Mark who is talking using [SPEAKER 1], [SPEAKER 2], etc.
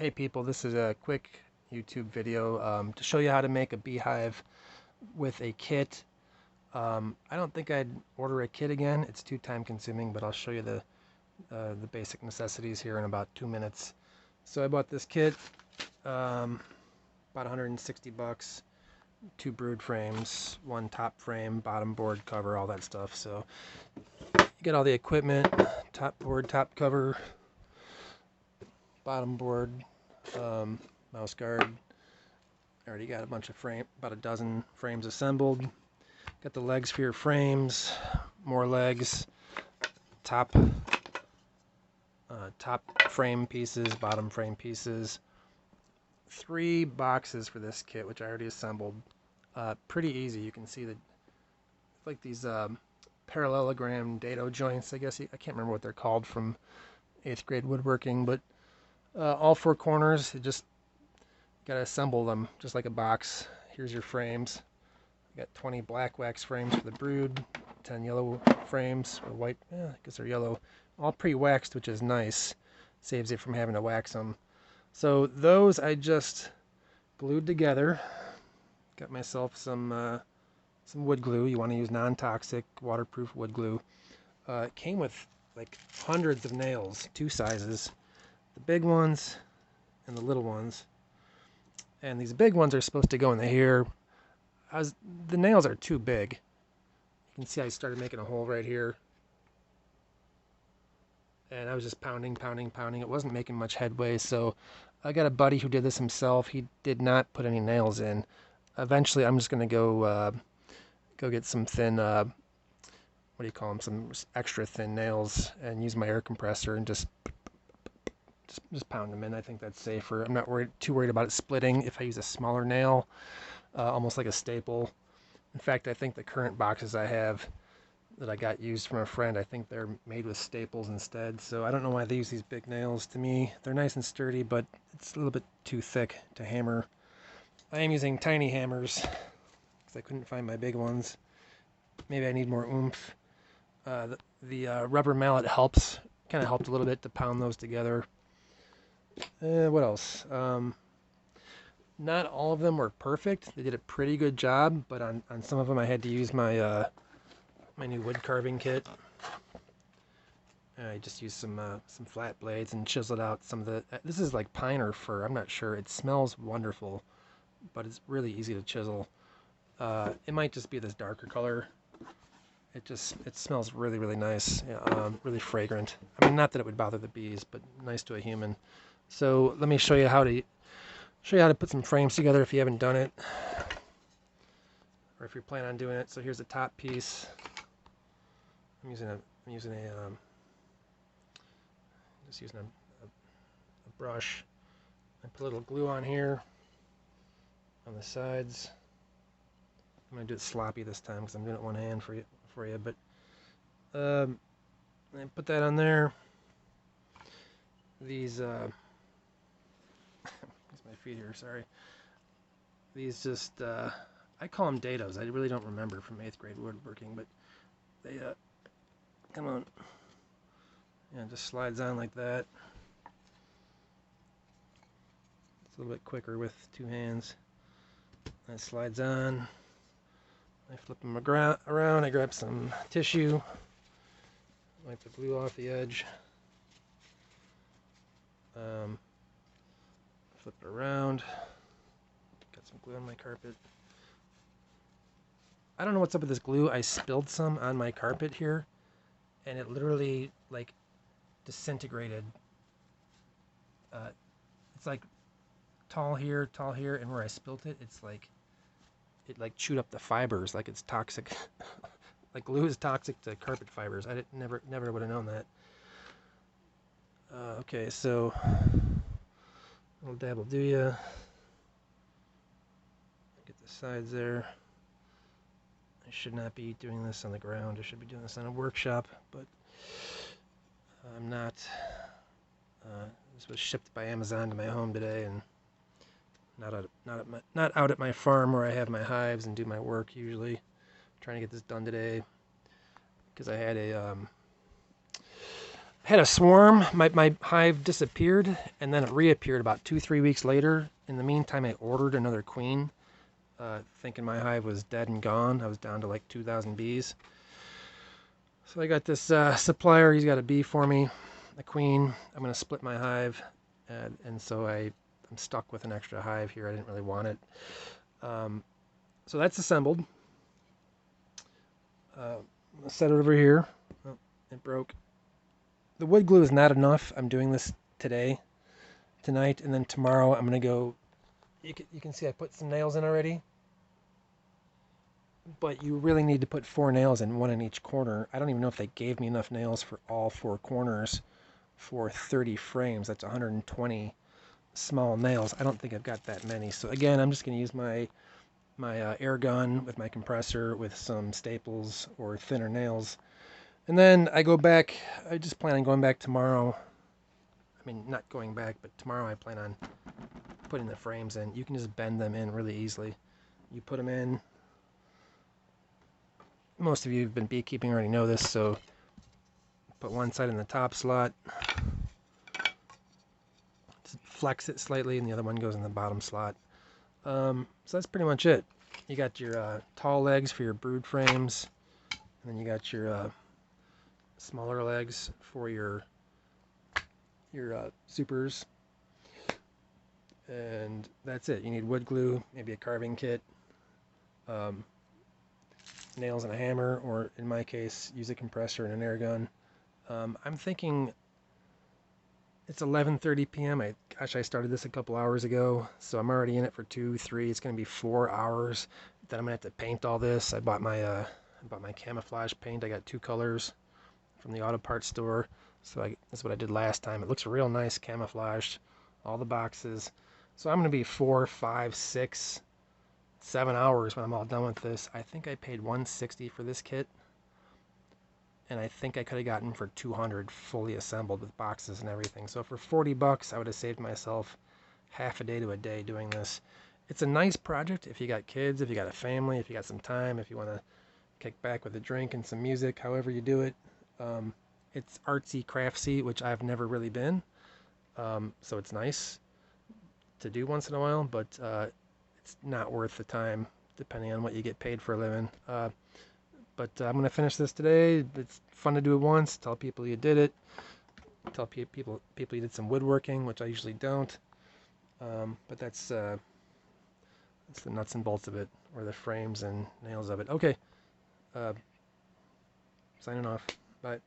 [SPEAKER 1] Hey people, this is a quick YouTube video to show you how to make a beehive with a kit. I don't think I'd order a kit again. It's too time consuming, but I'll show you the basic necessities here in about 2 minutes. So I bought this kit, about 160 bucks, two brood frames, one top frame, bottom board cover, all that stuff. So you get all the equipment, top board, top cover, bottom board, mouse guard. I already got a bunch of about a dozen frames assembled. Got the legs for your frames, more legs, top frame pieces, bottom frame pieces. 3 boxes for this kit, which I already assembled. Pretty easy. You can see that like these parallelogram dado joints. I guess I can't remember what they're called from 8th grade woodworking, but all 4 corners. You just gotta assemble them just like a box. Here's your frames. I got 20 black wax frames for the brood, 10 yellow frames, or white, I guess they're yellow. All pre-waxed, which is nice. Saves you from having to wax them. So those I just glued together. Got myself some wood glue. You want to use non-toxic, waterproof wood glue. It came with like hundreds of nails, 2 sizes. The big ones and the little ones. And these big ones are supposed to go in the here. The nails are too big. You can see I started making a hole right here. And I was just pounding. It wasn't making much headway, so I got a buddy who did this himself. He did not put any nails in. Eventually, I'm just going to go get some thin, what do you call them, some extra thin nails and use my air compressor and just pound them in. I think that's safer. I'm not too worried about it splitting if I use a smaller nail, almost like a staple. In fact, I think the current boxes I have that I got used from a friend, I think they're made with staples instead. So I don't know why they use these big nails. To me, they're nice and sturdy, but it's a little bit too thick to hammer. I am using tiny hammers because I couldn't find my big ones. Maybe I need more oomph. The rubber mallet kind of helped a little bit to pound those together. What else? Not all of them were perfect. They did a pretty good job, but on some of them I had to use my my new wood carving kit. I just used some flat blades and chiseled out some of the. This is like pine or fir. I'm not sure. It smells wonderful, but it's really easy to chisel. It might just be this darker color. It smells really nice. Really fragrant. I mean, not that it would bother the bees, but nice to a human. So let me show you how to put some frames together if you haven't done it, or if you're planning on doing it. So here's the top piece. I'm using a brush. I put a little glue on here on the sides. I'm gonna do it sloppy this time because I'm doing it one hand for you. But I put that on there. These use my feet here. Sorry. These just I call them dados. I really don't remember from 8th grade woodworking, but they come on. Yeah, it just slides on like that. It's a little bit quicker with 2 hands. That slides on. I flip them around. I grab some tissue. Wipe the glue off the edge. Flip it around. Got some glue on my carpet. I don't know what's up with this glue. I spilled some on my carpet here, and it literally like disintegrated. It's like tall here, and where I spilt it, it's like it like chewed up the fibers, like it's toxic. Like glue is toxic to carpet fibers. I never would have known that. Okay, so a little dab will do ya. Get the sides there. I should not be doing this on the ground. I should be doing this on a workshop, but I'm not. This was shipped by Amazon to my home today, and not out at my farm where I have my hives and do my work usually. I'm trying to get this done today because I had had a swarm. My hive disappeared, and then it reappeared about 2-3 weeks later. In the meantime, I ordered another queen, thinking my hive was dead and gone. I was down to like 2,000 bees. So I got this supplier. He's got a bee for me, a queen. I'm going to split my hive, and so I'm stuck with an extra hive here. I didn't really want it. So that's assembled. I'll set it over here. Oh, it broke. The wood glue is not enough. I'm doing this tonight, and then tomorrow I'm going to go. You can see I put some nails in already. But you really need to put 4 nails in, one in each corner. I don't even know if they gave me enough nails for all 4 corners for 30 frames. That's 120 small nails. I don't think I've got that many. So again, I'm just going to use my air gun with my compressor with some staples or thinner nails. And then I go back. I just plan on going back tomorrow. I mean, not going back, but tomorrow I plan on putting the frames in. You can just bend them in really easily. You put them in. Most of you who've been beekeeping already know this, so put one side in the top slot, flex it slightly, and the other one goes in the bottom slot. So that's pretty much it. You got your tall legs for your brood frames, and then you got your smaller legs for your supers, and that's it. You need wood glue, maybe a carving kit, nails and a hammer, or in my case, use a compressor and an air gun. I'm thinking it's 11:30 p.m. Gosh, I started this a couple hours ago, so I'm already in it for 2-3. It's going to be 4 hours. Then I'm going to have to paint all this. I bought my camouflage paint. I got 2 colors from the auto parts store. So that's what I did last time. It looks real nice camouflaged, all the boxes. So I'm going to be 4, 5, 6, 7 hours when I'm all done with this. I think I paid $160 for this kit, and I think I could have gotten for $200 fully assembled with boxes and everything. So for $40, I would have saved myself half a day to a day doing this. It's a nice project if you got kids, if you got a family, if you got some time, if you want to kick back with a drink and some music, however you do it. It's artsy, craftsy, which I've never really been. So it's nice to do once in a while, but it's not worth the time depending on what you get paid for a living. But I'm going to finish this today. It's fun to do it once. Tell people you did it. Tell people you did some woodworking, which I usually don't. But that's the nuts and bolts of it, or the frames and nails of it. Okay. Signing off. Bye.